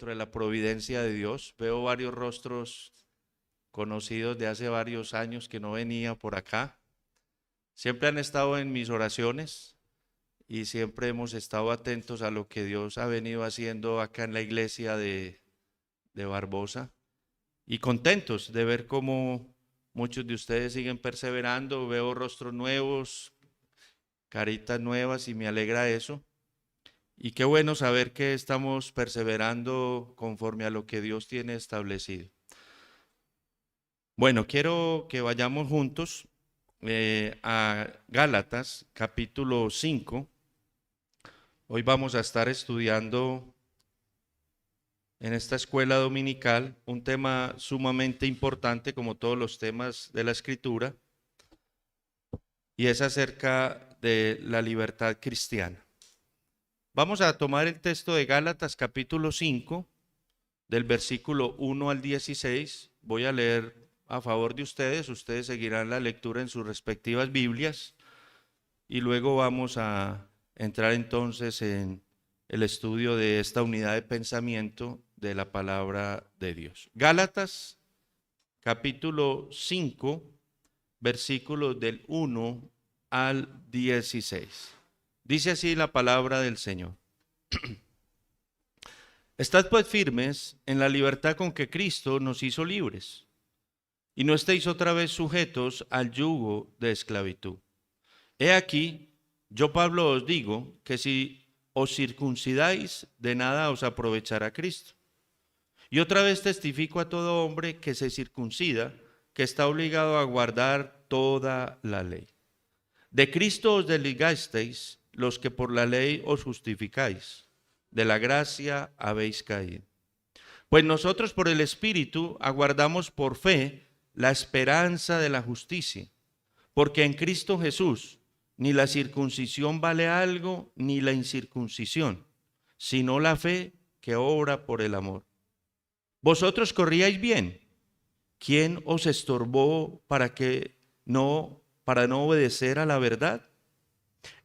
dentro de la providencia de Dios. Veo varios rostros conocidos de hace varios años que no venía por acá. Siempre han estado en mis oraciones y siempre hemos estado atentos a lo que Dios ha venido haciendo acá en la iglesia de Barbosa y contentos de ver cómo muchos de ustedes siguen perseverando. Veo rostros nuevos, caritas nuevas y me alegra eso. Y qué bueno saber que estamos perseverando conforme a lo que Dios tiene establecido. Bueno, quiero que vayamos juntos a Gálatas, capítulo 5. Hoy vamos a estar estudiando en esta escuela dominical un tema sumamente importante, como todos los temas de la Escritura, y es acerca de la libertad cristiana. Vamos a tomar el texto de Gálatas capítulo 5, del versículo 1 al 16. Voy a leer a favor de ustedes. Ustedes seguirán la lectura en sus respectivas Biblias y luego vamos a entrar entonces en el estudio de esta unidad de pensamiento de la palabra de Dios. Gálatas capítulo 5, versículos del 1 al 16. Dice así la palabra del Señor. Estad pues firmes en la libertad con que Cristo nos hizo libres, y no estéis otra vez sujetos al yugo de esclavitud. He aquí, yo Pablo os digo que si os circuncidáis, de nada os aprovechará Cristo. Y otra vez testifico a todo hombre que se circuncida, que está obligado a guardar toda la ley. De Cristo os desligasteis los que por la ley os justificáis, de la gracia habéis caído. Pues nosotros por el Espíritu aguardamos por fe la esperanza de la justicia, porque en Cristo Jesús ni la circuncisión vale algo, ni la incircuncisión, sino la fe que obra por el amor. Vosotros corríais bien. ¿Quién os estorbó para no obedecer a la verdad?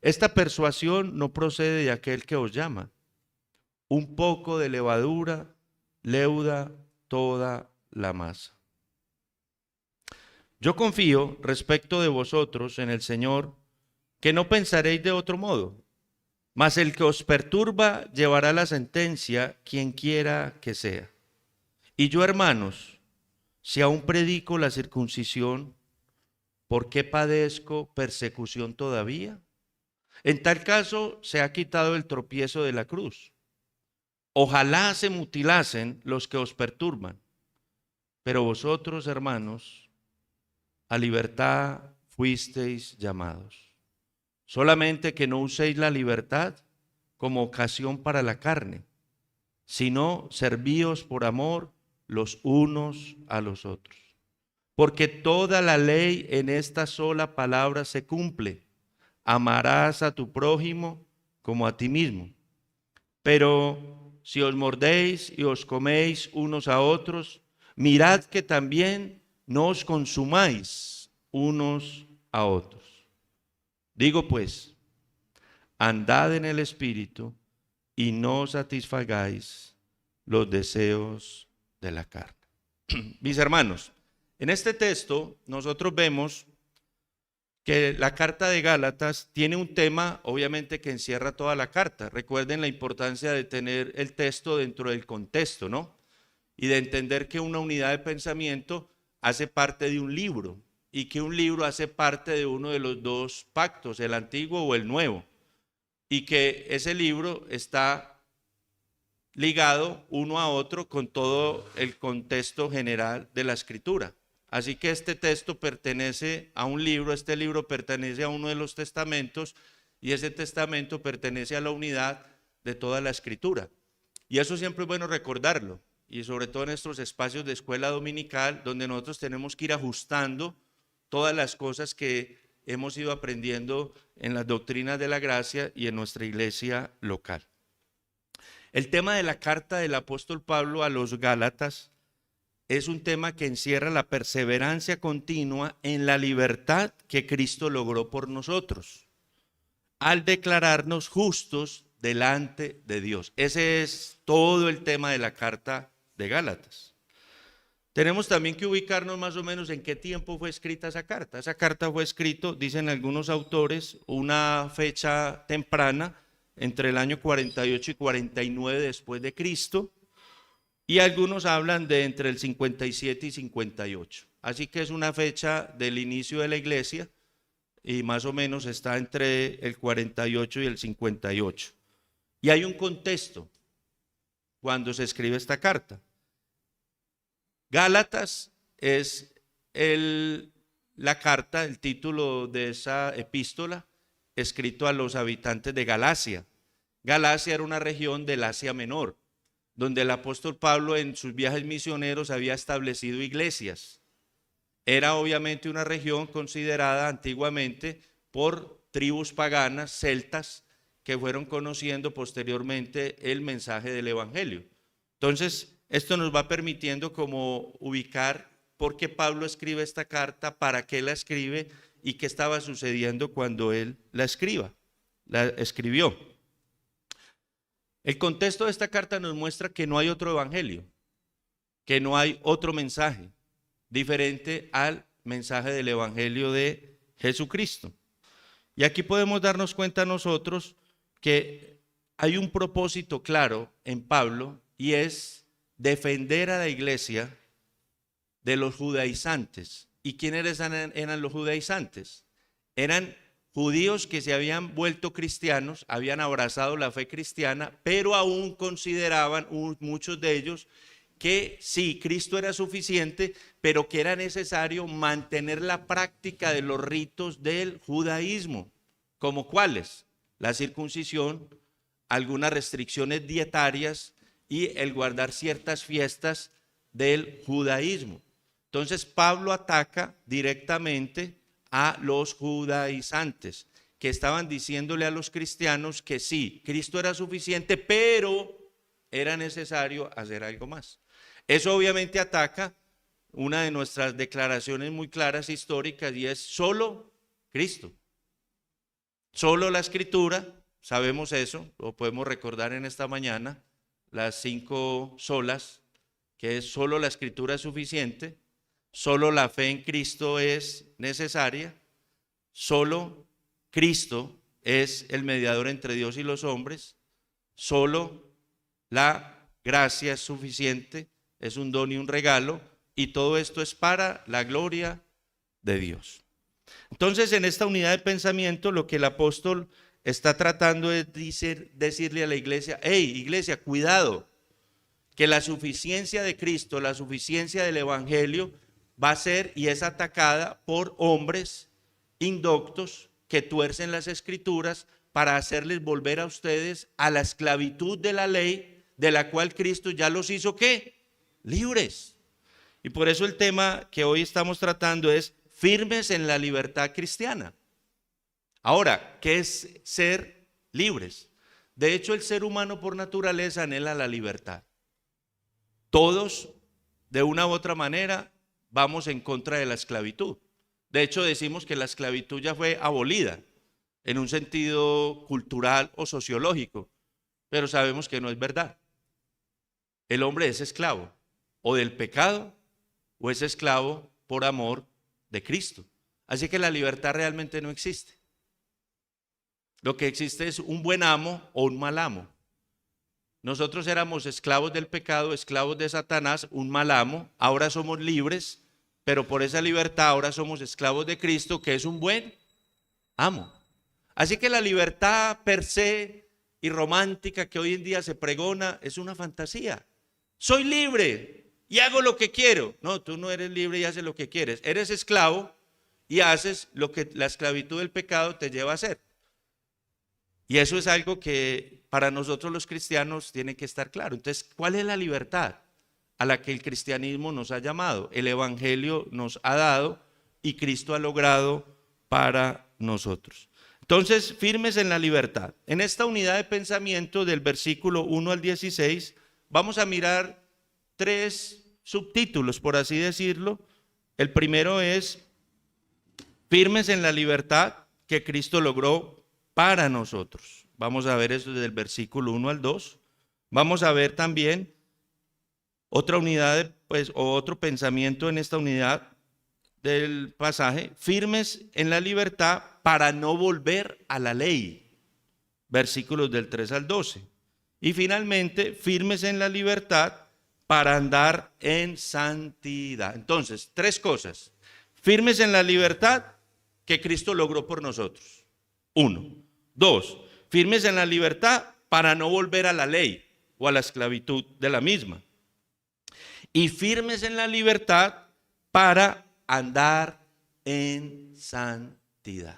Esta persuasión no procede de aquel que os llama. Un poco de levadura leuda toda la masa. Yo confío respecto de vosotros en el Señor, que no pensaréis de otro modo, mas el que os perturba llevará la sentencia, quien quiera que sea. Y yo, hermanos, si aún predico la circuncisión, ¿por qué padezco persecución todavía? En tal caso se ha quitado el tropiezo de la cruz. Ojalá se mutilasen los que os perturban, pero vosotros, hermanos, a libertad fuisteis llamados. Solamente que no uséis la libertad como ocasión para la carne, sino servíos por amor los unos a los otros. Porque toda la ley en esta sola palabra se cumple: amarás a tu prójimo como a ti mismo. Pero si os mordéis y os coméis unos a otros, mirad que también no os consumáis unos a otros. Digo pues, andad en el Espíritu y no satisfagáis los deseos de la carne. Mis hermanos, en este texto nosotros vemos que la carta de Gálatas tiene un tema, obviamente, que encierra toda la carta. Recuerden la importancia de tener el texto dentro del contexto, ¿no? Y de entender que una unidad de pensamiento hace parte de un libro y que un libro hace parte de uno de los dos pactos, el antiguo o el nuevo, y que ese libro está ligado uno a otro con todo el contexto general de la Escritura. Así que este texto pertenece a un libro, este libro pertenece a uno de los testamentos y ese testamento pertenece a la unidad de toda la Escritura. Y eso siempre es bueno recordarlo, y sobre todo en estos espacios de escuela dominical donde nosotros tenemos que ir ajustando todas las cosas que hemos ido aprendiendo en las doctrinas de la gracia y en nuestra iglesia local. El tema de la carta del apóstol Pablo a los Gálatas es un tema que encierra la perseverancia continua en la libertad que Cristo logró por nosotros, al declararnos justos delante de Dios. Ese es todo el tema de la carta de Gálatas. Tenemos también que ubicarnos más o menos en qué tiempo fue escrita esa carta. Esa carta fue escrita, dicen algunos autores, una fecha temprana, entre el año 48 y 49 después de Cristo, y algunos hablan de entre el 57 y 58. Así que es una fecha del inicio de la iglesia y más o menos está entre el 48 y el 58. Y hay un contexto cuando se escribe esta carta. Gálatas es la carta, el título de esa epístola, escrito a los habitantes de Galacia. Galacia era una región del Asia Menor, donde el apóstol Pablo en sus viajes misioneros había establecido iglesias. Era obviamente una región considerada antiguamente por tribus paganas, celtas, que fueron conociendo posteriormente el mensaje del evangelio. Entonces, esto nos va permitiendo como ubicar por qué Pablo escribe esta carta, para qué la escribe y qué estaba sucediendo cuando él la escribió. El contexto de esta carta nos muestra que no hay otro evangelio, que no hay otro mensaje diferente al mensaje del evangelio de Jesucristo. Y aquí podemos darnos cuenta nosotros que hay un propósito claro en Pablo, y es defender a la iglesia de los judaizantes. ¿Y quiénes eran los judaizantes? Eran judíos que se habían vuelto cristianos, habían abrazado la fe cristiana, pero aún consideraban muchos de ellos que sí, Cristo era suficiente, pero que era necesario mantener la práctica de los ritos del judaísmo. ¿Como cuáles? La circuncisión, algunas restricciones dietarias y el guardar ciertas fiestas del judaísmo. Entonces Pablo ataca directamente a los judaizantes, que estaban diciéndole a los cristianos que sí, Cristo era suficiente, pero era necesario hacer algo más. Eso obviamente ataca una de nuestras declaraciones muy claras históricas, y es solo Cristo. Solo la Escritura, sabemos eso, lo podemos recordar en esta mañana, las 5 solas, que es solo la Escritura es suficiente, solo la fe en Cristo es necesaria, solo Cristo es el mediador entre Dios y los hombres, solo la gracia es suficiente, es un don y un regalo, y todo esto es para la gloria de Dios. Entonces, en esta unidad de pensamiento, lo que el apóstol está tratando es decirle a la iglesia: hey, iglesia, cuidado, que la suficiencia de Cristo, la suficiencia del evangelio va a ser y es atacada por hombres indoctos que tuercen las escrituras para hacerles volver a ustedes a la esclavitud de la ley, de la cual Cristo ya los hizo ¿qué? Libres. Y por eso el tema que hoy estamos tratando es firmes en la libertad cristiana. Ahora, ¿qué es ser libres? De hecho, el ser humano por naturaleza anhela la libertad. Todos, de una u otra manera, vamos en contra de la esclavitud. De hecho, decimos que la esclavitud ya fue abolida en un sentido cultural o sociológico, pero sabemos que no es verdad. El hombre es esclavo o del pecado o es esclavo por amor de Cristo. Así que la libertad realmente no existe. Lo que existe es un buen amo o un mal amo. Nosotros éramos esclavos del pecado, esclavos de Satanás, un mal amo. Ahora somos libres, pero por esa libertad ahora somos esclavos de Cristo, que es un buen amo. Así que la libertad per se y romántica que hoy en día se pregona es una fantasía. Soy libre y hago lo que quiero. No, tú no eres libre y haces lo que quieres. Eres esclavo y haces lo que la esclavitud del pecado te lleva a hacer. Y eso es algo que para nosotros los cristianos tiene que estar claro. Entonces, ¿cuál es la libertad a la que el cristianismo nos ha llamado? El evangelio nos ha dado y Cristo ha logrado para nosotros. Entonces, firmes en la libertad. En esta unidad de pensamiento del versículo 1 al 16, vamos a mirar 3 subtítulos, por así decirlo. El primero es firmes en la libertad que Cristo logró para nosotros. Vamos a ver eso desde el versículo 1 al 2. Vamos a ver también otra unidad, o otro pensamiento en esta unidad del pasaje. Firmes en la libertad para no volver a la ley. Versículos del 3 al 12. Y finalmente, firmes en la libertad para andar en santidad. Entonces, tres cosas. Firmes en la libertad que Cristo logró por nosotros. 1. 2. Firmes en la libertad para no volver a la ley o a la esclavitud de la misma. Y firmes en la libertad para andar en santidad.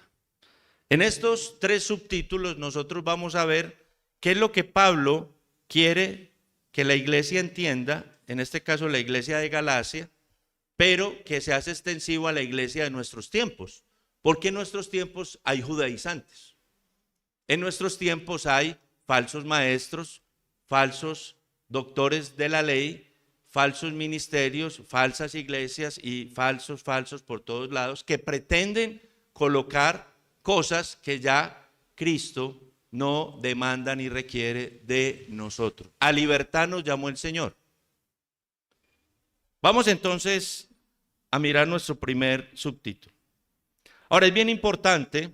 En estos tres subtítulos nosotros vamos a ver qué es lo que Pablo quiere que la iglesia entienda, en este caso la iglesia de Galacia, pero que se hace extensivo a la iglesia de nuestros tiempos, porque en nuestros tiempos hay judaizantes. En nuestros tiempos hay falsos maestros, falsos doctores de la ley, falsos ministerios, falsas iglesias y falsos por todos lados que pretenden colocar cosas que ya Cristo no demanda ni requiere de nosotros. A libertad nos llamó el Señor. Vamos entonces a mirar nuestro primer subtítulo. Ahora es bien importante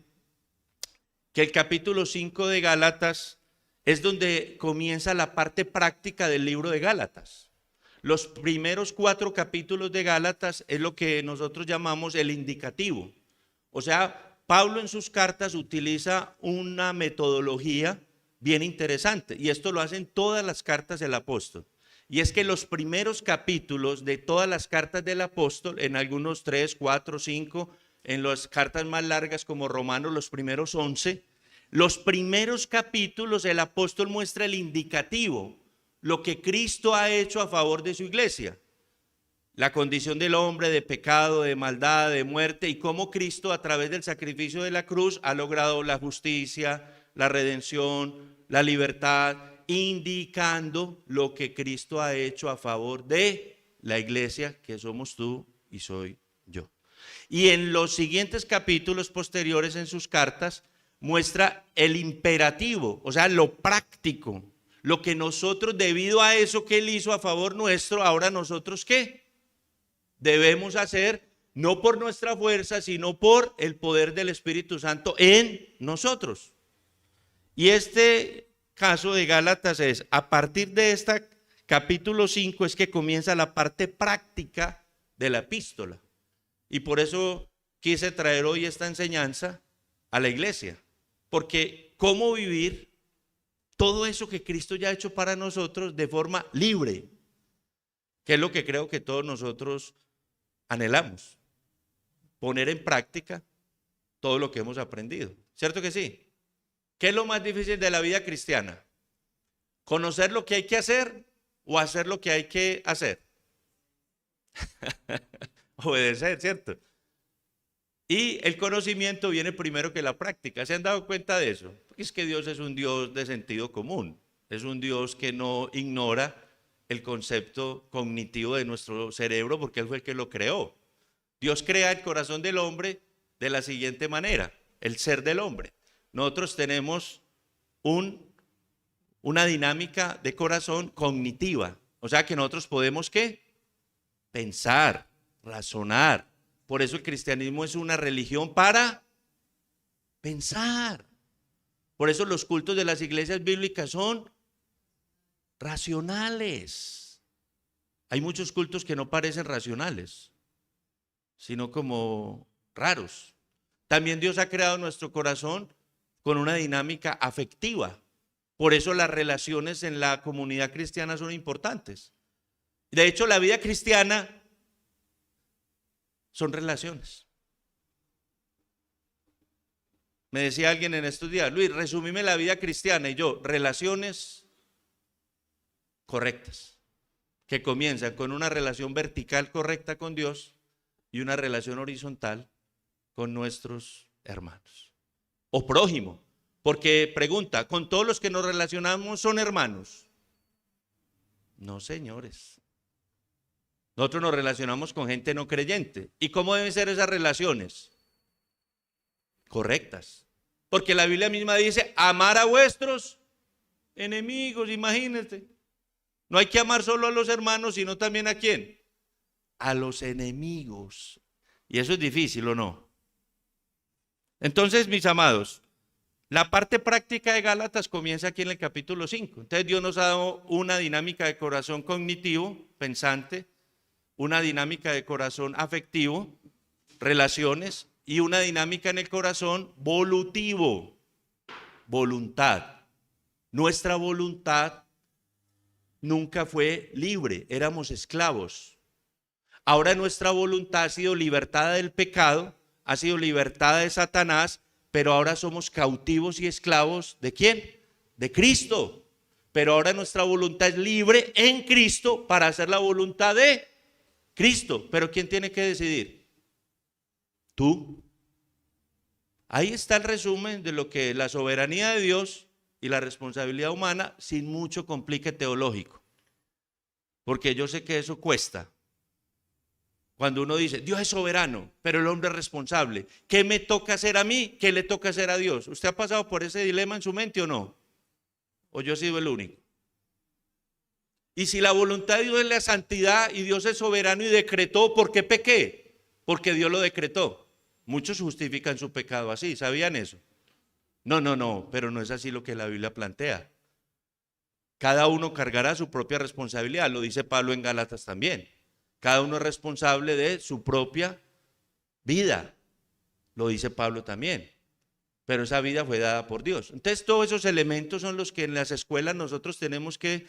que el capítulo 5 de Gálatas es donde comienza la parte práctica del libro de Gálatas. Los primeros 4 capítulos de Gálatas es lo que nosotros llamamos el indicativo. O sea, Pablo en sus cartas utiliza una metodología bien interesante y esto lo hacen todas las cartas del apóstol. Y es que los primeros capítulos de todas las cartas del apóstol, en algunos 3, 4, 5, en las cartas más largas como Romanos, los primeros 11, los primeros capítulos el apóstol muestra el indicativo, lo que Cristo ha hecho a favor de su iglesia. La condición del hombre de pecado, de maldad, de muerte y cómo Cristo a través del sacrificio de la cruz ha logrado la justicia, la redención, la libertad, indicando lo que Cristo ha hecho a favor de la iglesia que somos tú y soy yo. Y en los siguientes capítulos posteriores en sus cartas muestra el imperativo, o sea, lo práctico, lo que nosotros debido a eso que él hizo a favor nuestro, ahora nosotros ¿qué? Debemos hacer no por nuestra fuerza, sino por el poder del Espíritu Santo en nosotros. Y este caso de Gálatas es, a partir de este capítulo 5 es que comienza la parte práctica de la epístola. Y por eso quise traer hoy esta enseñanza a la iglesia. Porque cómo vivir todo eso que Cristo ya ha hecho para nosotros de forma libre, que es lo que creo que todos nosotros anhelamos, poner en práctica todo lo que hemos aprendido. ¿Cierto que sí? ¿Qué es lo más difícil de la vida cristiana? ¿Conocer lo que hay que hacer o hacer lo que hay que hacer? Obedecer, ¿cierto? Y el conocimiento viene primero que la práctica. ¿Se han dado cuenta de eso? Porque es que Dios es un Dios de sentido común. Es un Dios que no ignora el concepto cognitivo de nuestro cerebro porque Él fue el que lo creó. Dios crea el corazón del hombre de la siguiente manera, el ser del hombre. Nosotros tenemos una dinámica de corazón cognitiva. O sea que nosotros podemos ¿qué? Pensar, razonar. Por eso el cristianismo es una religión para pensar. Por eso los cultos de las iglesias bíblicas son racionales. Hay muchos cultos que no parecen racionales, sino como raros. También Dios ha creado nuestro corazón con una dinámica afectiva. Por eso las relaciones en la comunidad cristiana son importantes. De hecho, la vida cristiana son relaciones. Me decía alguien en estos días, Luis, resumime la vida cristiana. Y yo, relaciones correctas, que comienzan con una relación vertical correcta con Dios y una relación horizontal con nuestros hermanos. O prójimo, porque pregunta, ¿con todos los que nos relacionamos son hermanos? No, señores. Nosotros nos relacionamos con gente no creyente. ¿Y cómo deben ser esas relaciones? Correctas. Porque la Biblia misma dice, amar a vuestros enemigos, imagínate. No hay que amar solo a los hermanos, sino también ¿a quién? A los enemigos. Y eso es difícil, ¿o no? Entonces, mis amados, la parte práctica de Gálatas comienza aquí en el capítulo 5. Entonces Dios nos ha dado una dinámica de corazón cognitivo, pensante, una dinámica de corazón afectivo, relaciones, y una dinámica en el corazón volutivo, voluntad. Nuestra voluntad nunca fue libre, éramos esclavos. Ahora nuestra voluntad ha sido libertada del pecado, ha sido libertada de Satanás, pero ahora somos cautivos y esclavos ¿de quién? De Cristo. Pero ahora nuestra voluntad es libre en Cristo para hacer la voluntad de Cristo. Pero ¿quién tiene que decidir? Tú. Ahí está el resumen de lo que la soberanía de Dios y la responsabilidad humana, sin mucho complique teológico. Porque yo sé que eso cuesta. Cuando uno dice, Dios es soberano, pero el hombre es responsable. ¿Qué me toca hacer a mí? ¿Qué le toca hacer a Dios? ¿Usted ha pasado por ese dilema en su mente o no? ¿O yo he sido el único? Y si la voluntad de Dios es la santidad y Dios es soberano y decretó, ¿por qué pequé? Porque Dios lo decretó. Muchos justifican su pecado así, ¿sabían eso? No, pero no es así lo que la Biblia plantea. Cada uno cargará su propia responsabilidad, lo dice Pablo en Gálatas también. Cada uno es responsable de su propia vida, lo dice Pablo también. Pero esa vida fue dada por Dios. Entonces todos esos elementos son los que en las escuelas nosotros tenemos que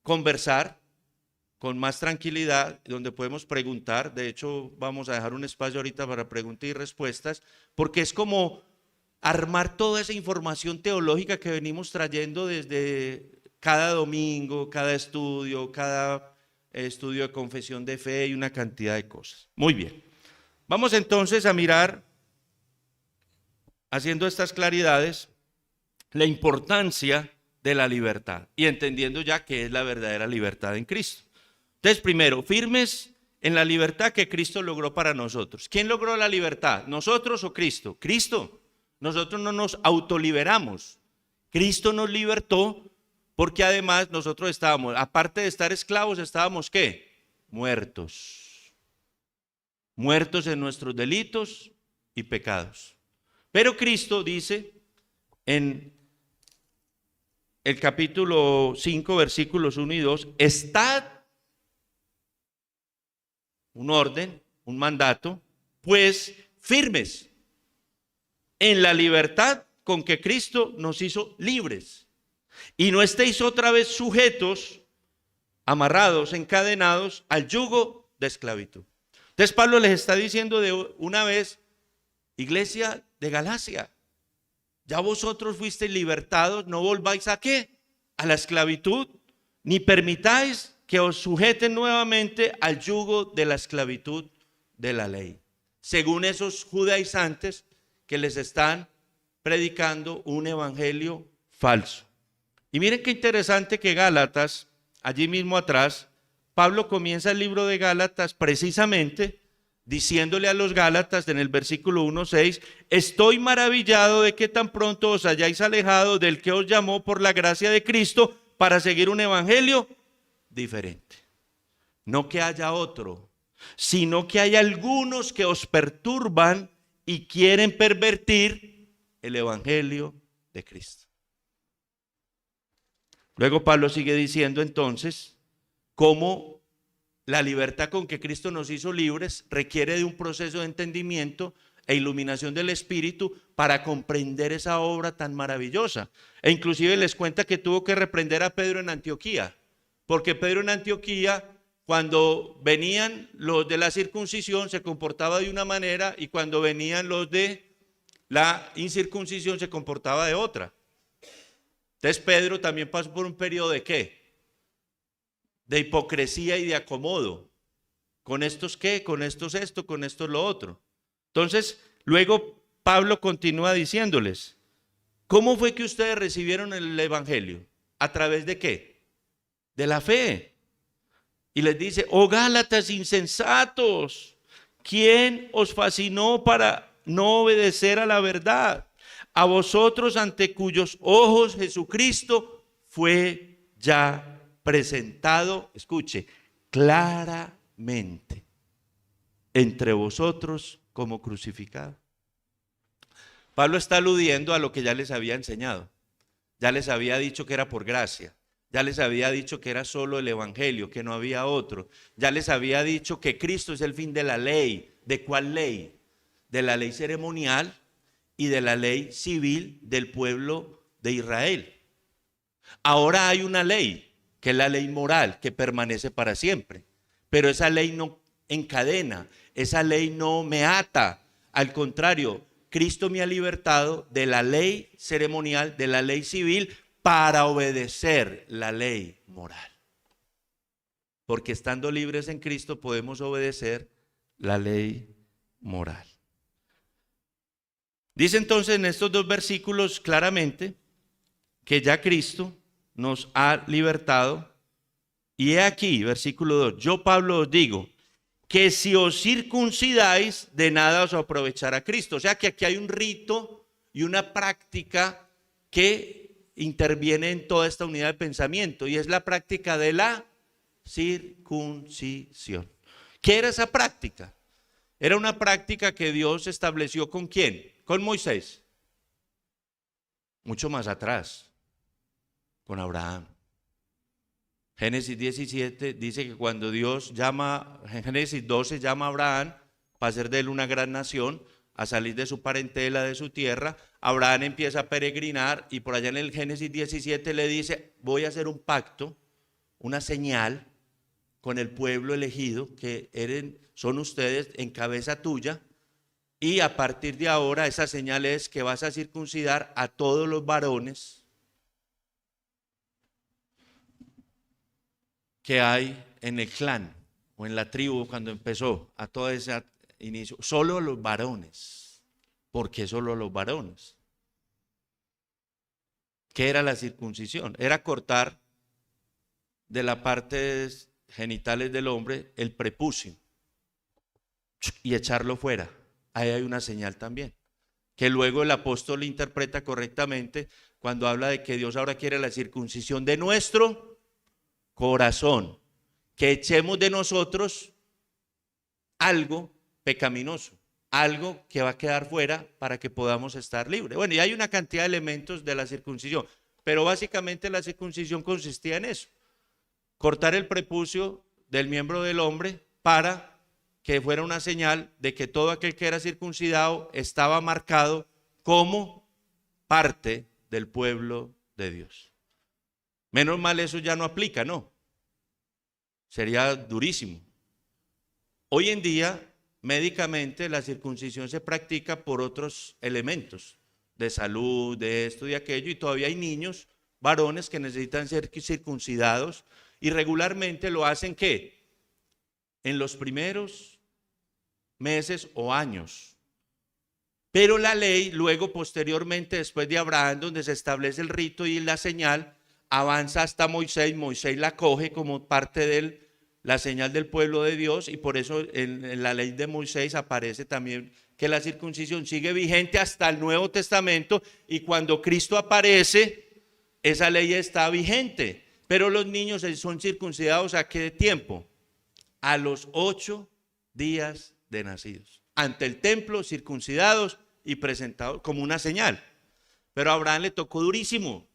conversar con más tranquilidad, donde podemos preguntar. De hecho, vamos a dejar un espacio ahorita para preguntas y respuestas, porque es como armar toda esa información teológica que venimos trayendo desde cada domingo, cada estudio de confesión de fe y una cantidad de cosas. Muy bien. Vamos entonces a mirar, haciendo estas claridades, la importancia de la libertad y entendiendo ya qué es la verdadera libertad en Cristo. Entonces, primero, firmes en la libertad que Cristo logró para nosotros. ¿Quién logró la libertad? ¿Nosotros o Cristo? Cristo. Nosotros no nos autoliberamos. Cristo nos libertó porque además nosotros estábamos, aparte de estar esclavos, estábamos ¿qué? Muertos. Muertos en nuestros delitos y pecados. Pero Cristo dice en el capítulo 5, versículos 1 y 2, estad, un orden, un mandato, pues firmes en la libertad con que Cristo nos hizo libres. Y no estéis otra vez sujetos, amarrados, encadenados al yugo de esclavitud. Entonces Pablo les está diciendo de una vez, iglesia de Galacia, ya vosotros fuisteis libertados, no volváis ¿a qué? A la esclavitud, ni permitáis que os sujeten nuevamente al yugo de la esclavitud de la ley. Según esos judaizantes que les están predicando un evangelio falso. Y miren qué interesante que Gálatas, allí mismo atrás, Pablo comienza el libro de Gálatas precisamente diciéndole a los Gálatas en el versículo 1:6, estoy maravillado de que tan pronto os hayáis alejado del que os llamó por la gracia de Cristo para seguir un evangelio diferente. No que haya otro, sino que hay algunos que os perturban y quieren pervertir el evangelio de Cristo. Luego Pablo sigue diciendo entonces cómo la libertad con que Cristo nos hizo libres requiere de un proceso de entendimiento e iluminación del Espíritu para comprender esa obra tan maravillosa. E inclusive les cuenta que tuvo que reprender a Pedro en Antioquía, porque Pedro en Antioquía, cuando venían los de la circuncisión se comportaba de una manera y cuando venían los de la incircuncisión se comportaba de otra. Entonces Pedro también pasó por un periodo de ¿qué? De hipocresía y de acomodo. ¿Con estos qué? Con estos esto, con estos lo otro. Entonces, luego Pablo continúa diciéndoles, ¿cómo fue que ustedes recibieron el evangelio? ¿A través de qué? De la fe. Y les dice, oh Gálatas insensatos, ¿quién os fascinó para no obedecer a la verdad? a vosotros ante cuyos ojos Jesucristo fue ya presentado, escuche, claramente entre vosotros como crucificado. Pablo está aludiendo a lo que ya les había enseñado. Ya les había dicho que era por gracia. Ya les había dicho que era solo el evangelio, que no había otro. Ya les había dicho que Cristo es el fin de la ley. ¿De cuál ley? De la ley ceremonial y de la ley civil del pueblo de Israel. Ahora hay una ley, que es la ley moral, que permanece para siempre. Pero esa ley no encadena, esa ley no me ata. Al contrario, Cristo me ha libertado de la ley ceremonial, de la ley civil, para obedecer la ley moral. Porque estando libres en Cristo podemos obedecer la ley moral. Dice entonces en estos dos versículos claramente que ya Cristo nos ha libertado. Y he aquí, versículo 2, yo Pablo os digo que si os circuncidáis, de nada os aprovechará Cristo. O sea que aquí hay un rito y una práctica que interviene en toda esta unidad de pensamiento, y es la práctica de la circuncisión. ¿Qué era esa práctica? Era una práctica que Dios estableció ¿con quién? Con Moisés. Mucho más atrás, con Abraham. Génesis 17 dice que cuando Dios llama, en Génesis 12 llama a Abraham para hacer de él una gran nación, a salir de su parentela, de su tierra. Abraham empieza a peregrinar y por allá en el Génesis 17 le dice, voy a hacer un pacto, una señal con el pueblo elegido que son ustedes en cabeza tuya, y a partir de ahora esa señal es que vas a circuncidar a todos los varones que hay en el clan o en la tribu cuando empezó a todo ese inicio. Solo los varones. ¿Por qué solo los varones? ¿Qué era la circuncisión? Era cortar de las partes genitales del hombre el prepucio y echarlo fuera. Ahí hay una señal también, que luego el apóstol interpreta correctamente cuando habla de que Dios ahora quiere la circuncisión de nuestro corazón, que echemos de nosotros algo pecaminoso, algo que va a quedar fuera para que podamos estar libres. Bueno, y hay una cantidad de elementos de la circuncisión, pero básicamente la circuncisión consistía en eso, cortar el prepucio del miembro del hombre para que fuera una señal de que todo aquel que era circuncidado estaba marcado como parte del pueblo de Dios. Menos mal eso ya no aplica, ¿no? Sería durísimo. Hoy en día, médicamente, la circuncisión se practica por otros elementos de salud, de esto y aquello, y todavía hay niños, varones, que necesitan ser circuncidados, y regularmente lo hacen ¿qué? En los primeros meses o años. Pero la ley, luego, posteriormente, después de Abraham, donde se establece el rito y la señal, avanza hasta Moisés. Moisés la coge como parte de la señal del pueblo de Dios, y por eso en la ley de Moisés aparece también que la circuncisión sigue vigente hasta el Nuevo Testamento, y cuando Cristo aparece, esa ley está vigente. Pero los niños son circuncidados ¿a qué tiempo? A los 8 días de nacidos, ante el templo, circuncidados y presentados como una señal. Pero a Abraham le tocó durísimo,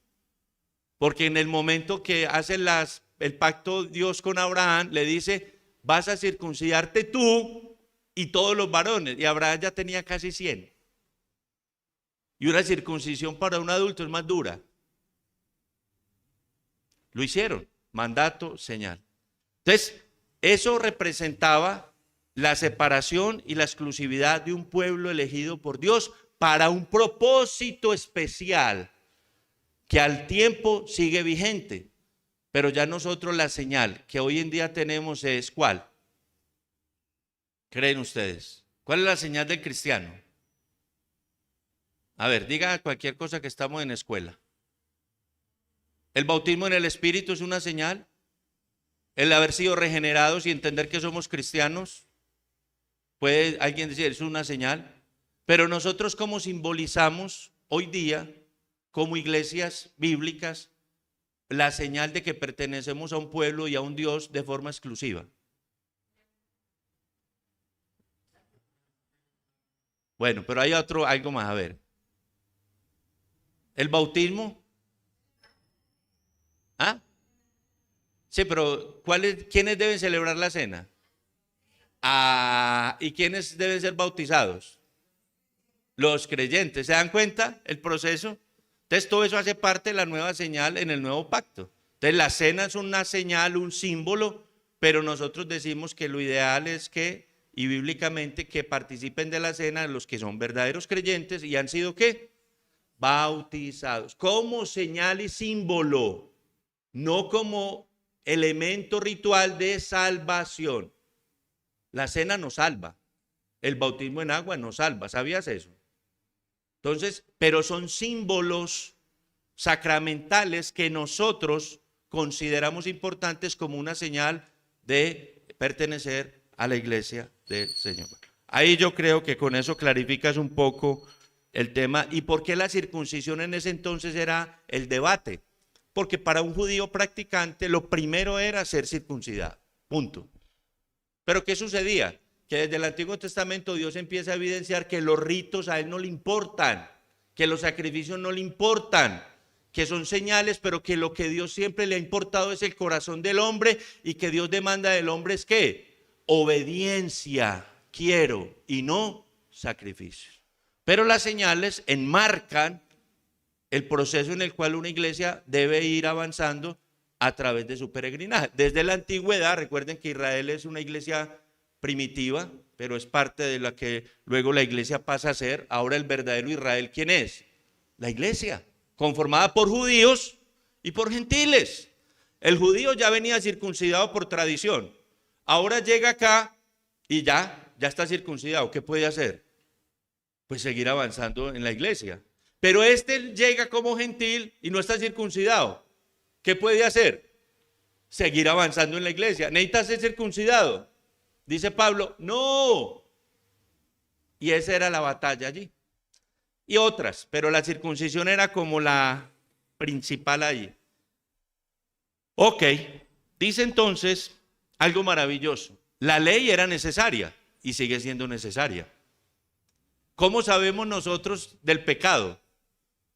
porque en el momento que hace el pacto Dios con Abraham, le dice, vas a circuncidarte tú y todos los varones, y Abraham ya tenía casi 100. Y una circuncisión para un adulto es más dura. Lo hicieron, mandato, señal. Entonces, eso representaba la separación y la exclusividad de un pueblo elegido por Dios para un propósito especial que al tiempo sigue vigente. Pero ya nosotros la señal que hoy en día tenemos es ¿cuál? ¿Creen ustedes? ¿Cuál es la señal del cristiano? A ver, diga cualquier cosa que estamos en escuela. ¿El bautismo en el Espíritu es una señal? ¿El haber sido regenerados y entender que somos cristianos? ¿Puede alguien decir, es una señal? Pero nosotros, ¿cómo simbolizamos hoy día, como iglesias bíblicas, la señal de que pertenecemos a un pueblo y a un Dios de forma exclusiva. Bueno, pero hay algo más, a ver. El bautismo. ¿Ah? Sí, pero ¿quiénes deben celebrar la cena? ¿Y quiénes deben ser bautizados? Los creyentes. ¿Se dan cuenta el proceso? Entonces todo eso hace parte de la nueva señal en el nuevo pacto. Entonces la cena es una señal, un símbolo, pero nosotros decimos que lo ideal es que, y bíblicamente, que participen de la cena los que son verdaderos creyentes y han sido ¿qué? Bautizados. Como señal y símbolo, no como elemento ritual de salvación. La cena nos salva, el bautismo en agua nos salva, ¿sabías eso? Entonces, pero son símbolos sacramentales que nosotros consideramos importantes como una señal de pertenecer a la iglesia del Señor. Ahí yo creo que con eso clarificas un poco el tema. ¿Y por qué la circuncisión en ese entonces era el debate? Porque para un judío practicante lo primero era ser circuncidado, punto. Pero ¿qué sucedía? Que desde el Antiguo Testamento Dios empieza a evidenciar que los ritos a él no le importan, que los sacrificios no le importan, que son señales, pero que lo que Dios siempre le ha importado es el corazón del hombre, y que Dios demanda del hombre es ¿qué? Obediencia, quiero, y no sacrificios. Pero las señales enmarcan el proceso en el cual una iglesia debe ir avanzando a través de su peregrinaje. Desde la antigüedad, recuerden que Israel es una iglesia primitiva, pero es parte de la que luego la iglesia pasa a ser. Ahora el verdadero Israel, ¿quién es? La iglesia, conformada por judíos y por gentiles. El judío ya venía circuncidado por tradición. Ahora llega acá y ya está circuncidado. ¿Qué puede hacer? Pues seguir avanzando en la iglesia. Pero este llega como gentil y no está circuncidado. ¿Qué puede hacer? Seguir avanzando en la iglesia. ¿Necesita ser circuncidado? Dice Pablo, no. Y esa era la batalla allí. Y otras, pero la circuncisión era como la principal allí. Ok, dice entonces algo maravilloso. La ley era necesaria y sigue siendo necesaria. ¿Cómo sabemos nosotros del pecado?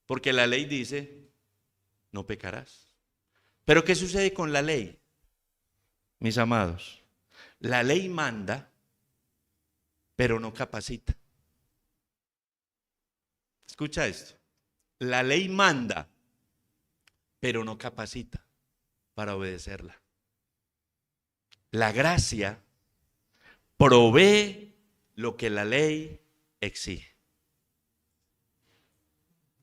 Porque la ley dice, no pecarás. Pero ¿qué sucede con la ley? Mis amados, la ley manda, pero no capacita. Escucha esto. La ley manda, pero no capacita para obedecerla. La gracia provee lo que la ley exige.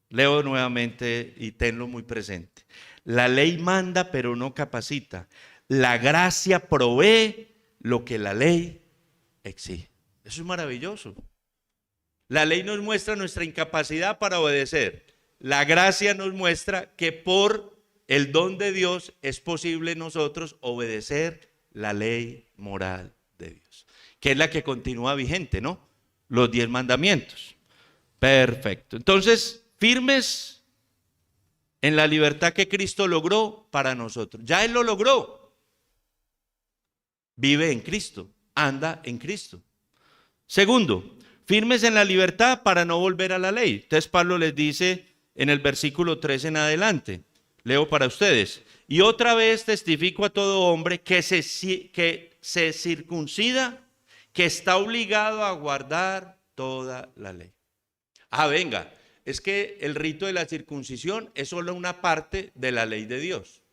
Leo nuevamente y tenlo muy presente. La ley manda, pero no capacita. La gracia provee lo que la ley exige. Eso es maravilloso. La ley nos muestra nuestra incapacidad para obedecer. La gracia nos muestra que por el don de Dios es posible nosotros obedecer la ley moral de Dios, que es la que continúa vigente, ¿no? Los 10 mandamientos. Perfecto. Entonces, firmes en la libertad que Cristo logró para nosotros. Ya Él lo logró. Vive en Cristo, anda en Cristo. Segundo, firmes en la libertad para no volver a la ley. Entonces Pablo les dice en el versículo 3 en adelante, leo para ustedes: y otra vez testifico a todo hombre que se circuncida, que está obligado a guardar toda la ley. Venga, es que el rito de la circuncisión es solo una parte de la ley de Dios.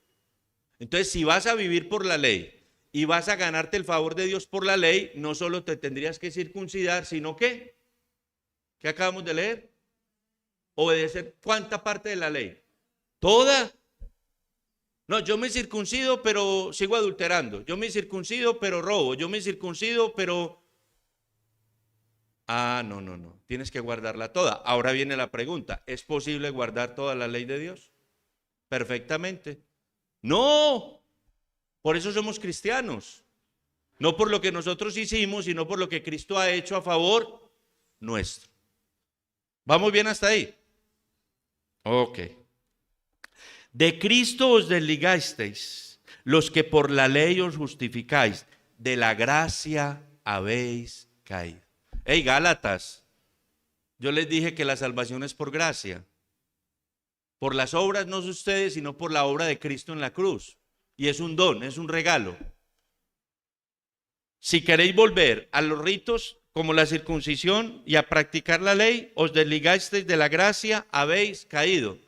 Entonces, si vas a vivir por la ley y vas a ganarte el favor de Dios por la ley, no solo te tendrías que circuncidar, sino que, ¿qué acabamos de leer? Obedecer. ¿Cuánta parte de la ley? ¿Toda? No, yo me circuncido, pero sigo adulterando. Yo me circuncido, pero robo. Yo me circuncido, pero... no. Tienes que guardarla toda. Ahora viene la pregunta. ¿Es posible guardar toda la ley de Dios? Perfectamente. No. Por eso somos cristianos. No por lo que nosotros hicimos, sino por lo que Cristo ha hecho a favor nuestro. ¿Vamos bien hasta ahí? Ok. De Cristo os desligasteis, los que por la ley os justificáis, de la gracia habéis caído. Hey, Gálatas, yo les dije que la salvación es por gracia. Por las obras no de ustedes, sino por la obra de Cristo en la cruz. Y es un don, es un regalo. Si queréis volver a los ritos como la circuncisión y a practicar la ley, os desligasteis de la gracia, habéis caído.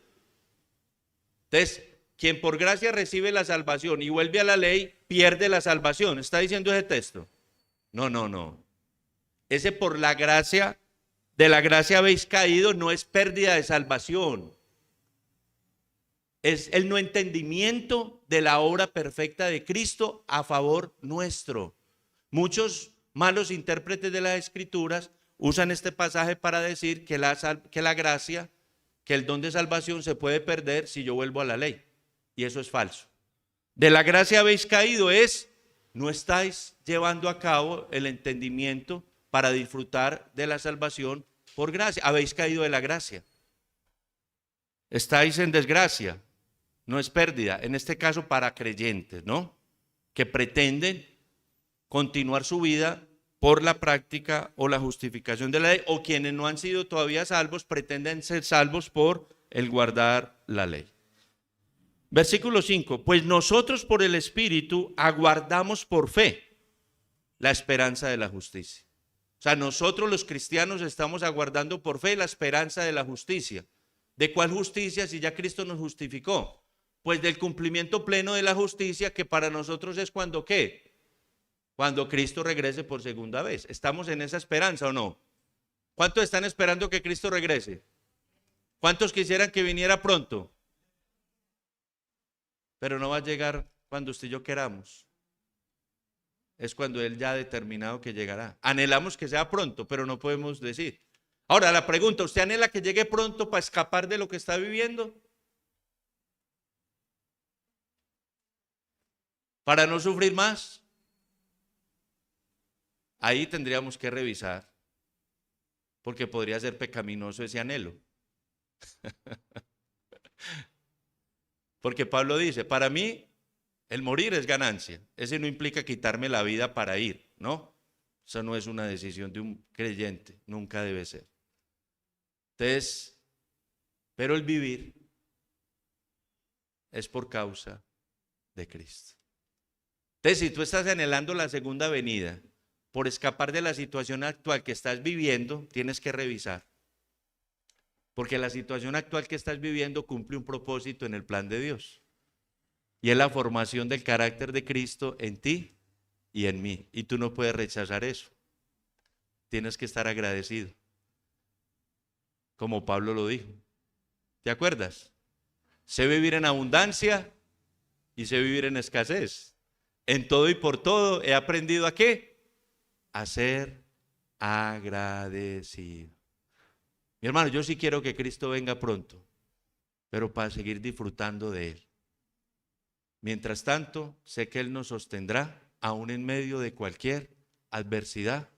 Entonces, quien por gracia recibe la salvación y vuelve a la ley, pierde la salvación. ¿Está diciendo ese texto? No. Ese por la gracia, de la gracia habéis caído, no es pérdida de salvación. Es el no entendimiento de la obra perfecta de Cristo a favor nuestro. Muchos malos intérpretes de las Escrituras usan este pasaje para decir que la gracia, que el don de salvación se puede perder si yo vuelvo a la ley. Y eso es falso. De la gracia habéis caído no estáis llevando a cabo el entendimiento para disfrutar de la salvación por gracia. Habéis caído de la gracia. Estáis en desgracia. No es pérdida. En este caso para creyentes, ¿no? Que pretenden continuar su vida por la práctica o la justificación de la ley, o quienes no han sido todavía salvos pretenden ser salvos por el guardar la ley. Versículo 5, pues nosotros por el Espíritu aguardamos por fe la esperanza de la justicia. O sea, nosotros los cristianos estamos aguardando por fe la esperanza de la justicia. ¿De cuál justicia si ya Cristo nos justificó? Pues del cumplimiento pleno de la justicia, que para nosotros es cuando ¿qué? Cuando Cristo regrese por segunda vez. ¿Estamos en esa esperanza o no? ¿Cuántos están esperando que Cristo regrese? ¿Cuántos quisieran que viniera pronto? Pero no va a llegar cuando usted y yo queramos. Es cuando Él ya ha determinado que llegará. Anhelamos que sea pronto, pero no podemos decir. Ahora la pregunta, ¿usted anhela que llegue pronto para escapar de lo que está viviendo? ¿Para no sufrir más? Ahí tendríamos que revisar, porque podría ser pecaminoso ese anhelo. Porque Pablo dice, para mí el morir es ganancia. Ese no implica quitarme la vida para ir, ¿no? Eso no es una decisión de un creyente, nunca debe ser. Entonces, pero el vivir es por causa de Cristo. Entonces, si tú estás anhelando la segunda venida por escapar de la situación actual que estás viviendo, tienes que revisar. Porque la situación actual que estás viviendo cumple un propósito en el plan de Dios. Y es la formación del carácter de Cristo en ti y en mí. Y tú no puedes rechazar eso. Tienes que estar agradecido. Como Pablo lo dijo. ¿Te acuerdas? Sé vivir en abundancia y sé vivir en escasez. En todo y por todo he aprendido ¿a qué? A ser agradecido. Mi hermano, yo sí quiero que Cristo venga pronto, pero para seguir disfrutando de Él. Mientras tanto, sé que Él nos sostendrá aún en medio de cualquier adversidad,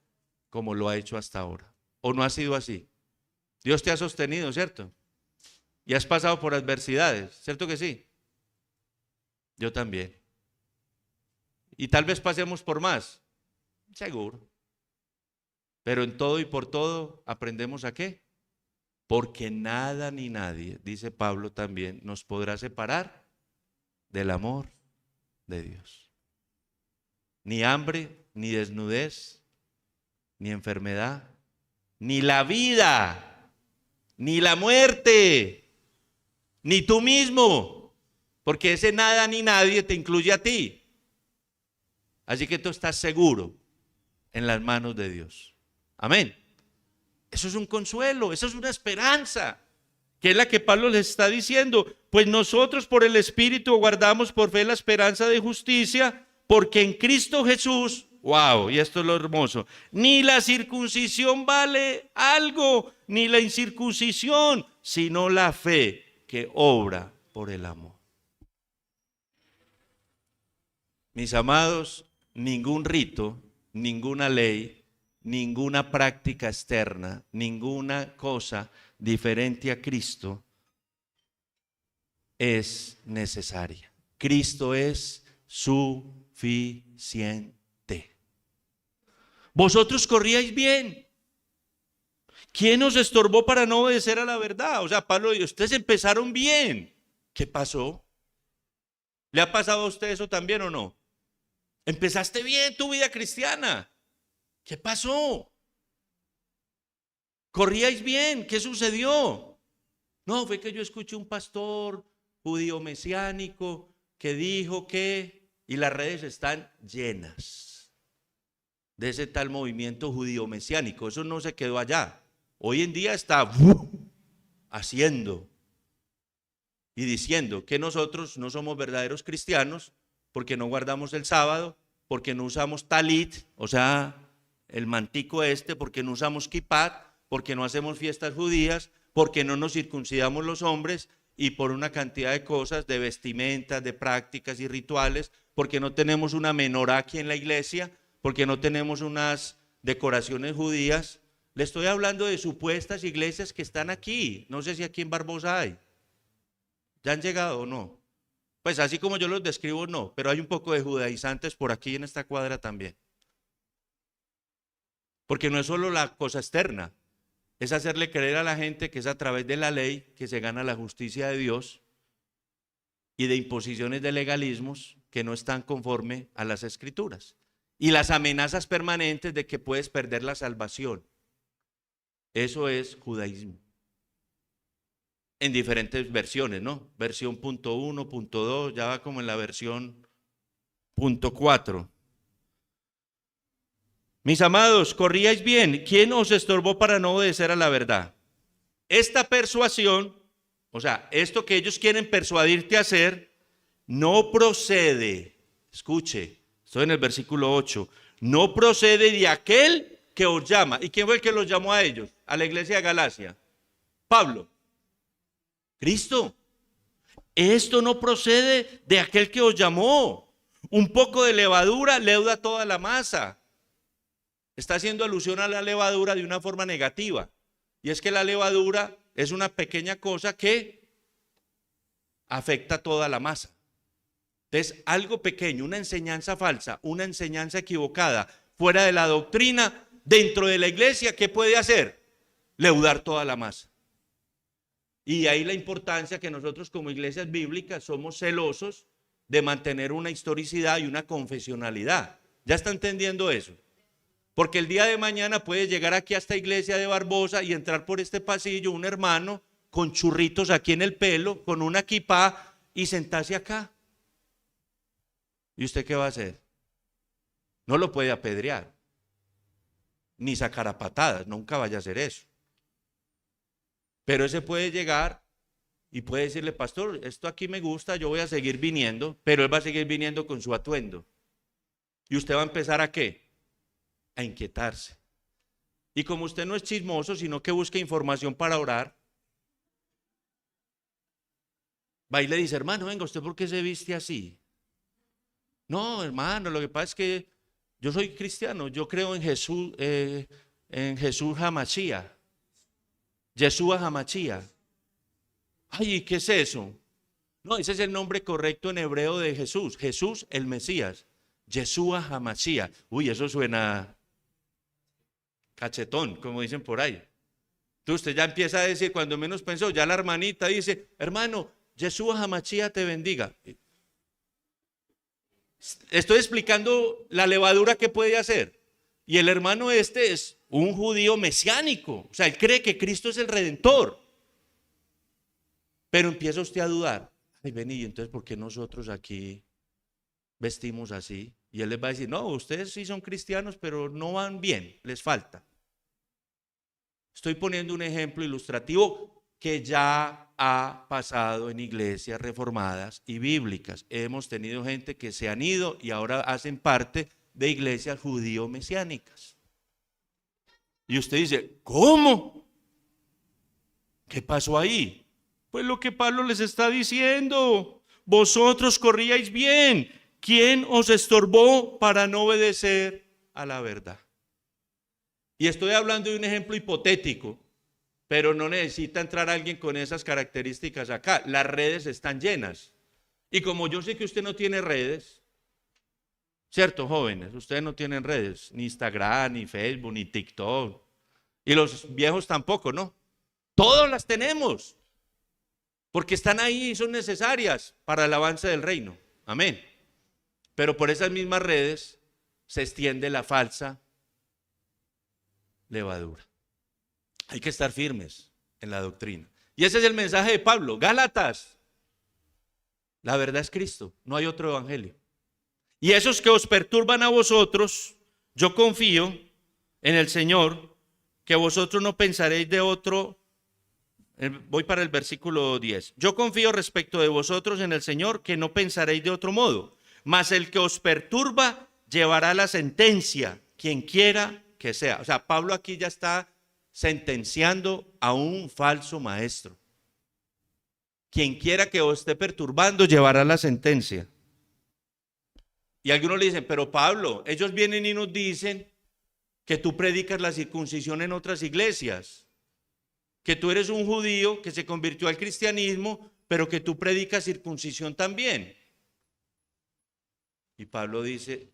como lo ha hecho hasta ahora. ¿O no ha sido así? Dios te ha sostenido, ¿cierto? Y has pasado por adversidades, ¿cierto que sí? Yo también. Y tal vez pasemos por más, seguro. Pero en todo y por todo aprendemos ¿a qué? Porque nada ni nadie, dice Pablo también, nos podrá separar del amor de Dios. Ni hambre, ni desnudez, ni enfermedad, ni la vida, ni la muerte, ni tú mismo, porque ese nada ni nadie te incluye a ti. Así que tú estás seguro en las manos de Dios. Amén. Eso es un consuelo, eso es una esperanza, que es la que Pablo les está diciendo. Pues nosotros por el Espíritu guardamos por fe la esperanza de justicia, porque en Cristo Jesús, wow, y esto es lo hermoso, ni la circuncisión vale algo, ni la incircuncisión, sino la fe que obra por el amor. Mis amados, ningún rito, ninguna ley, ninguna práctica externa, ninguna cosa diferente a Cristo es necesaria. Cristo es suficiente. Vosotros corríais bien. ¿Quién os estorbó para no obedecer a la verdad? O sea, Pablo dijo, ustedes empezaron bien. ¿Qué pasó? ¿Le ha pasado a usted eso también o no? Empezaste bien tu vida cristiana. ¿Qué pasó? ¿Corríais bien? ¿Qué sucedió? No, fue que yo escuché un pastor judío mesiánico que dijo que, y las redes están llenas de ese tal movimiento judío mesiánico. Eso no se quedó allá. Hoy en día está haciendo y diciendo que nosotros no somos verdaderos cristianos porque no guardamos el sábado, porque no usamos talit, o sea, el mantico porque no usamos kipat, porque no hacemos fiestas judías, porque no nos circuncidamos los hombres y por una cantidad de cosas, de vestimentas, de prácticas y rituales, porque no tenemos una menorá aquí en la iglesia, porque no tenemos unas decoraciones judías. Le estoy hablando de supuestas iglesias que están aquí. No sé si aquí en Barbosa hay. ¿Ya han llegado o no? Pues así como yo los describo, no. Pero hay un poco de judaizantes por aquí en esta cuadra también. Porque no es solo la cosa externa. Es hacerle creer a la gente que es a través de la ley que se gana la justicia de Dios y de imposiciones de legalismos que no están conforme a las escrituras. Y las amenazas permanentes de que puedes perder la salvación. Eso es judaísmo. En diferentes versiones, ¿no? Versión .1, .2, ya va como en la versión .4. Mis amados, corríais bien. ¿Quién os estorbó para no obedecer a la verdad? Esta persuasión, o sea, esto que ellos quieren persuadirte a hacer, no procede. Escuche, estoy en el versículo 8. No procede de aquel que os llama. ¿Y quién fue el que los llamó a ellos? A la iglesia de Galacia. Pablo. Cristo. Esto no procede de aquel que os llamó. Un poco de levadura leuda toda la masa. Está haciendo alusión a la levadura de una forma negativa. Y es que la levadura es una pequeña cosa que afecta a toda la masa. Entonces, algo pequeño, una enseñanza falsa, una enseñanza equivocada, fuera de la doctrina, dentro de la iglesia, ¿qué puede hacer? Leudar toda la masa. Y ahí la importancia que nosotros como iglesias bíblicas somos celosos de mantener una historicidad y una confesionalidad. ¿Ya está entendiendo eso? Porque el día de mañana puede llegar aquí a esta iglesia de Barbosa y entrar por este pasillo un hermano con churritos aquí en el pelo, con una kipá y sentarse acá. ¿Y usted qué va a hacer? No lo puede apedrear, ni sacar a patadas, nunca vaya a hacer eso. Pero ese puede llegar y puede decirle, pastor, esto aquí me gusta, yo voy a seguir viniendo, pero él va a seguir viniendo con su atuendo. ¿Y usted va a empezar a qué? A inquietarse. Y como usted no es chismoso, sino que busca información para orar, va y le dice, hermano, venga, ¿usted por qué se viste así? No, hermano, lo que pasa es que yo soy cristiano, yo creo en Jesús Hamashia. Yeshua Hamashia. Ay, ¿qué es eso? No, ese es el nombre correcto en hebreo de Jesús. Jesús el Mesías. Yeshua Hamashia. Uy, eso suena cachetón, como dicen por ahí. Entonces usted ya empieza a decir, cuando menos pensó, ya la hermanita dice, hermano, Yeshua Hamashia te bendiga. Estoy explicando la levadura que puede hacer. Y el hermano es un judío mesiánico. O sea, él cree que Cristo es el Redentor. Pero empieza usted a dudar. Ay, ven, y entonces, ¿por qué nosotros aquí vestimos así? Y él les va a decir, no, ustedes sí son cristianos, pero no van bien, les falta. Estoy poniendo un ejemplo ilustrativo que ya ha pasado en iglesias reformadas y bíblicas. Hemos tenido gente que se han ido y ahora hacen parte de iglesias judío-mesiánicas. Y usted dice, ¿cómo? ¿Qué pasó ahí? Pues lo que Pablo les está diciendo. Vosotros corríais bien. ¿Quién os estorbó para no obedecer a la verdad? Y estoy hablando de un ejemplo hipotético, pero no necesita entrar alguien con esas características acá. Las redes están llenas. Y como yo sé que usted no tiene redes, ¿cierto, jóvenes? Ustedes no tienen redes, ni Instagram, ni Facebook, ni TikTok. Y los viejos tampoco, ¿no? Todos las tenemos, porque están ahí y son necesarias para el avance del reino. Amén. Pero por esas mismas redes se extiende la falsa levadura. Hay que estar firmes en la doctrina. Y ese es el mensaje de Pablo. Gálatas, la verdad es Cristo, no hay otro evangelio. Y esos que os perturban a vosotros, yo confío en el Señor, que vosotros no pensaréis de otro. Voy para el versículo 10. Yo confío respecto de vosotros en el Señor, que no pensaréis de otro modo. Mas el que os perturba llevará la sentencia, quien quiera que sea. O sea, Pablo aquí ya está sentenciando a un falso maestro. Quien quiera que os esté perturbando llevará la sentencia. Y algunos le dicen, pero Pablo, ellos vienen y nos dicen que tú predicas la circuncisión en otras iglesias, que tú eres un judío que se convirtió al cristianismo, pero que tú predicas circuncisión también. Y Pablo dice,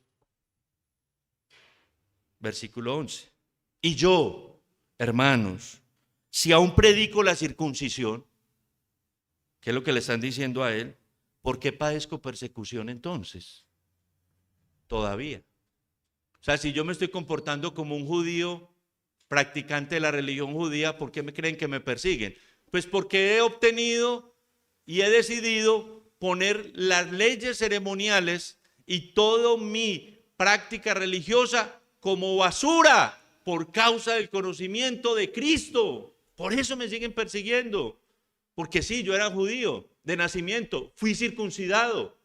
versículo 11, y yo, hermanos, si aún predico la circuncisión, ¿qué es lo que le están diciendo a él? ¿Por qué padezco persecución entonces? Todavía. O sea, si yo me estoy comportando como un judío practicante de la religión judía, ¿por qué me creen que me persiguen? Pues porque he obtenido y he decidido poner las leyes ceremoniales y toda mi práctica religiosa como basura por causa del conocimiento de Cristo. Por eso me siguen persiguiendo. Porque sí, yo era judío de nacimiento, fui circuncidado.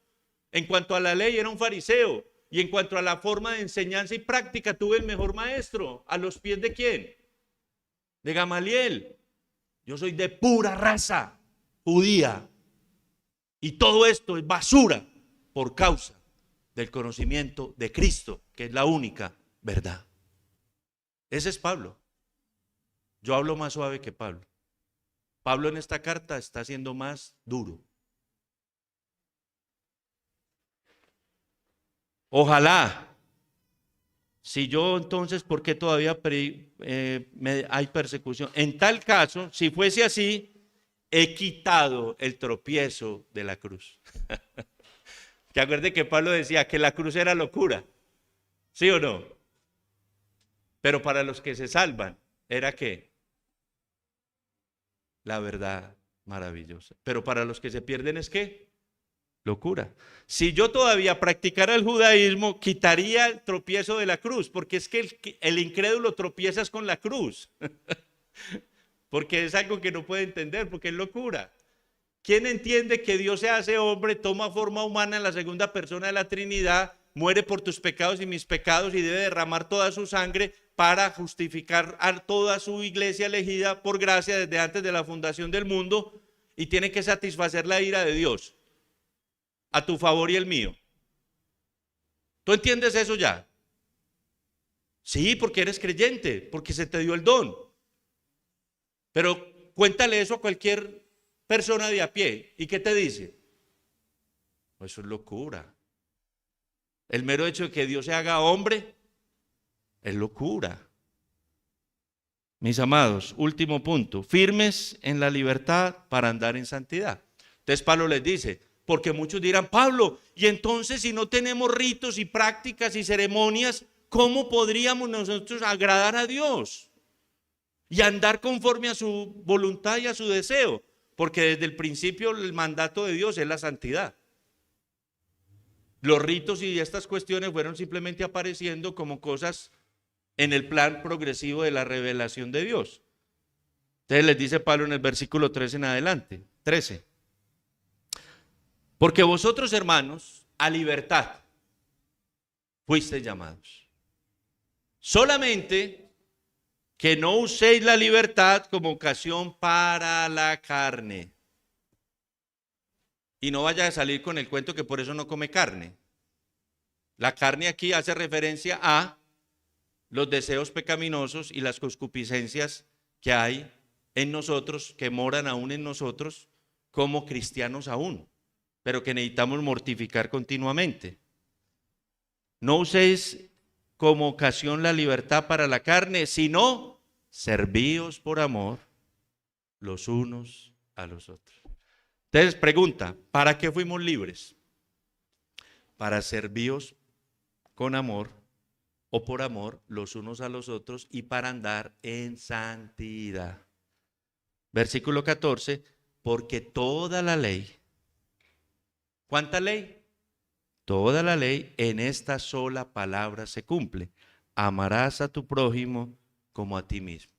En cuanto a la ley era un fariseo. Y en cuanto a la forma de enseñanza y práctica, tuve el mejor maestro. ¿A los pies de quién? De Gamaliel. Yo soy de pura raza judía. Y todo esto es basura por causa del conocimiento de Cristo, que es la única verdad. Ese es Pablo. Yo hablo más suave que Pablo. Pablo en esta carta está siendo más duro. Ojalá, si yo entonces, ¿por qué todavía hay persecución? En tal caso, si fuese así, he quitado el tropiezo de la cruz. Que acuerde que Pablo decía que la cruz era locura, ¿sí o no? Pero para los que se salvan, ¿era qué? La verdad maravillosa. Pero para los que se pierden, ¿es qué? Locura. Si yo todavía practicara el judaísmo, quitaría el tropiezo de la cruz, porque es que el incrédulo tropieza con la cruz. Porque es algo que no puede entender, porque es locura. ¿Quién entiende que Dios se hace hombre, toma forma humana en la segunda persona de la Trinidad, muere por tus pecados y mis pecados y debe derramar toda su sangre para justificar a toda su iglesia elegida por gracia desde antes de la fundación del mundo y tiene que satisfacer la ira de Dios a tu favor y el mío? ¿Tú entiendes eso ya? Sí, porque eres creyente, porque se te dio el don. Pero cuéntale eso a cualquier persona de a pie. ¿Y qué te dice? Eso es locura. El mero hecho de que Dios se haga hombre es locura. Mis amados, último punto. Firmes en la libertad para andar en santidad. Entonces Pablo les dice, porque muchos dirán, Pablo, y entonces si no tenemos ritos y prácticas y ceremonias, ¿cómo podríamos nosotros agradar a Dios? Y andar conforme a su voluntad y a su deseo. Porque desde el principio el mandato de Dios es la santidad. Los ritos y estas cuestiones fueron simplemente apareciendo como cosas en el plan progresivo de la revelación de Dios. Entonces les dice Pablo en el versículo 13 en adelante. 13. Porque vosotros, hermanos, a libertad fuisteis llamados. Solamente que no uséis la libertad como ocasión para la carne. Y no vaya a salir con el cuento que por eso no come carne. La carne aquí hace referencia a los deseos pecaminosos y las concupiscencias que hay en nosotros, que moran aún en nosotros, como cristianos aún, pero que necesitamos mortificar continuamente. No uséis como ocasión la libertad para la carne, sino servíos por amor los unos a los otros. Entonces pregunta, ¿para qué fuimos libres? Para servíos con amor o por amor los unos a los otros y para andar en santidad. Versículo 14, porque toda la ley, ¿cuánta ley? Toda la ley en esta sola palabra se cumple. Amarás a tu prójimo como a ti mismo.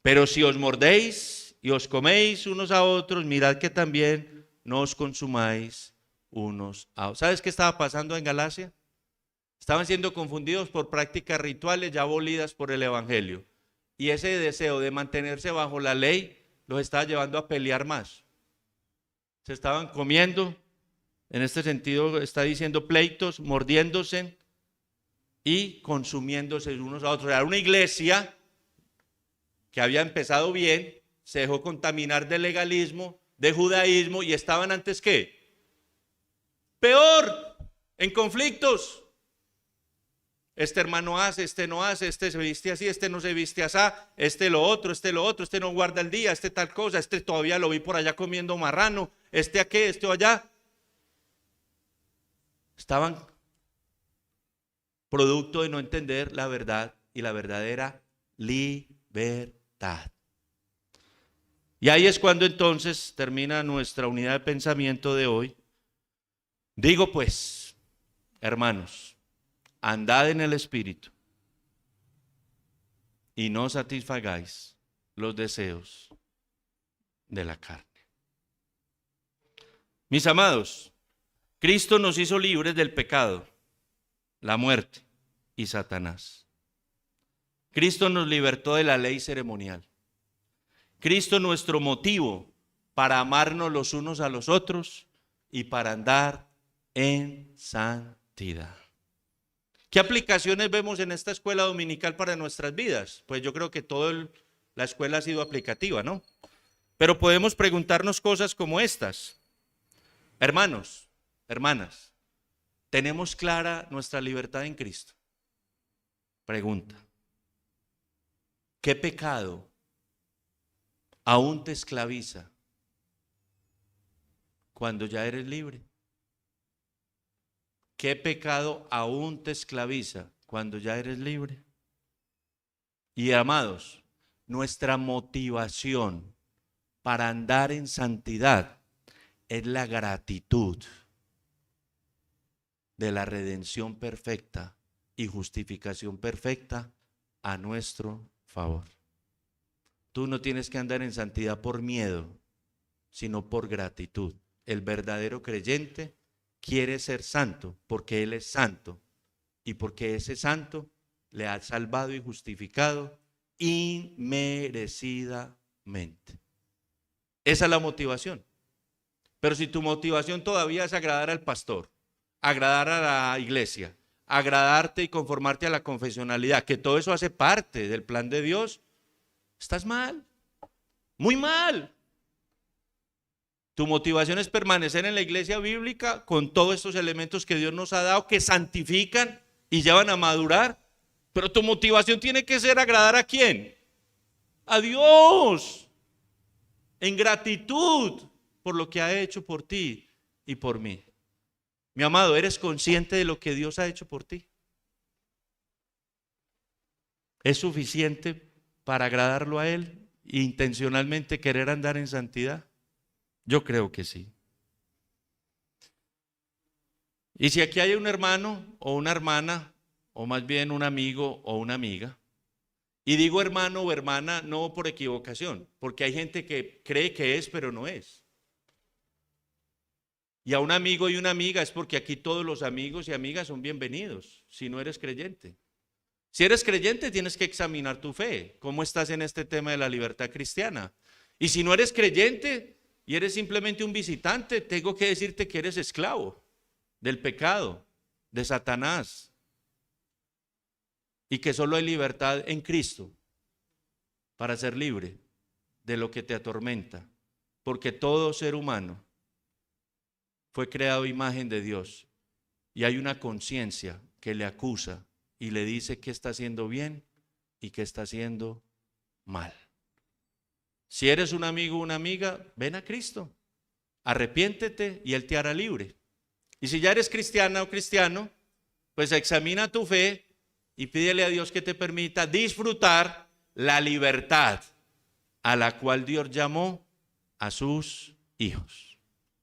Pero si os mordéis y os coméis unos a otros, mirad que también no os consumáis unos a otros. ¿Sabes qué estaba pasando en Galacia? Estaban siendo confundidos por prácticas rituales ya abolidas por el Evangelio. Y ese deseo de mantenerse bajo la ley los estaba llevando a pelear más. Se estaban comiendo, en este sentido está diciendo pleitos, mordiéndose y consumiéndose unos a otros. Era una iglesia que había empezado bien, se dejó contaminar de legalismo, de judaísmo y estaban antes ¿qué? Peor, en conflictos. Este hermano hace, este no hace, este se viste así, este no se viste así, este lo otro, este no guarda el día, este tal cosa, este todavía lo vi por allá comiendo marrano, este aquí, este allá. Estaban producto de no entender la verdad y la verdadera libertad. Y ahí es cuando entonces termina nuestra unidad de pensamiento de hoy. Digo pues, hermanos, andad en el Espíritu y no satisfagáis los deseos de la carne. Mis amados, Cristo nos hizo libres del pecado, la muerte y Satanás. Cristo nos libertó de la ley ceremonial. Cristo nuestro motivo para amarnos los unos a los otros y para andar en santidad. ¿Qué aplicaciones vemos en esta escuela dominical para nuestras vidas? Pues yo creo que toda la escuela ha sido aplicativa, ¿no? Pero podemos preguntarnos cosas como estas. Hermanos, hermanas, ¿tenemos clara nuestra libertad en Cristo? Pregunta. ¿Qué pecado aún te esclaviza cuando ya eres libre? ¿Qué pecado aún te esclaviza cuando ya eres libre? Y amados, nuestra motivación para andar en santidad es la gratitud de la redención perfecta y justificación perfecta a nuestro favor. Tú no tienes que andar en santidad por miedo, sino por gratitud. El verdadero creyente quiere ser santo porque Él es santo y porque ese santo le ha salvado y justificado inmerecidamente. Esa es la motivación. Pero si tu motivación todavía es agradar al pastor, agradar a la iglesia, agradarte y conformarte a la confesionalidad, que todo eso hace parte del plan de Dios, estás mal, muy mal. Tu motivación es permanecer en la iglesia bíblica con todos estos elementos que Dios nos ha dado, que santifican y llevan a madurar. Pero tu motivación tiene que ser agradar ¿a quién? A Dios. En gratitud por lo que ha hecho por ti y por mí. Mi amado, ¿eres consciente de lo que Dios ha hecho por ti? ¿Es suficiente para agradarlo a Él e intencionalmente querer andar en santidad? Yo creo que sí. Y si aquí hay un hermano o una hermana, o más bien un amigo o una amiga, y digo hermano o hermana no por equivocación, porque hay gente que cree que es, pero no es. Y a un amigo y una amiga es porque aquí todos los amigos y amigas son bienvenidos, si no eres creyente. Si eres creyente, tienes que examinar tu fe, cómo estás en este tema de la libertad cristiana. Y si no eres creyente y eres simplemente un visitante, tengo que decirte que eres esclavo del pecado, de Satanás, y que solo hay libertad en Cristo para ser libre de lo que te atormenta, porque todo ser humano fue creado a imagen de Dios y hay una conciencia que le acusa y le dice qué está haciendo bien y qué está haciendo mal. Si eres un amigo o una amiga, ven a Cristo, arrepiéntete y Él te hará libre. Y si ya eres cristiana o cristiano, pues examina tu fe y pídele a Dios que te permita disfrutar la libertad a la cual Dios llamó a sus hijos.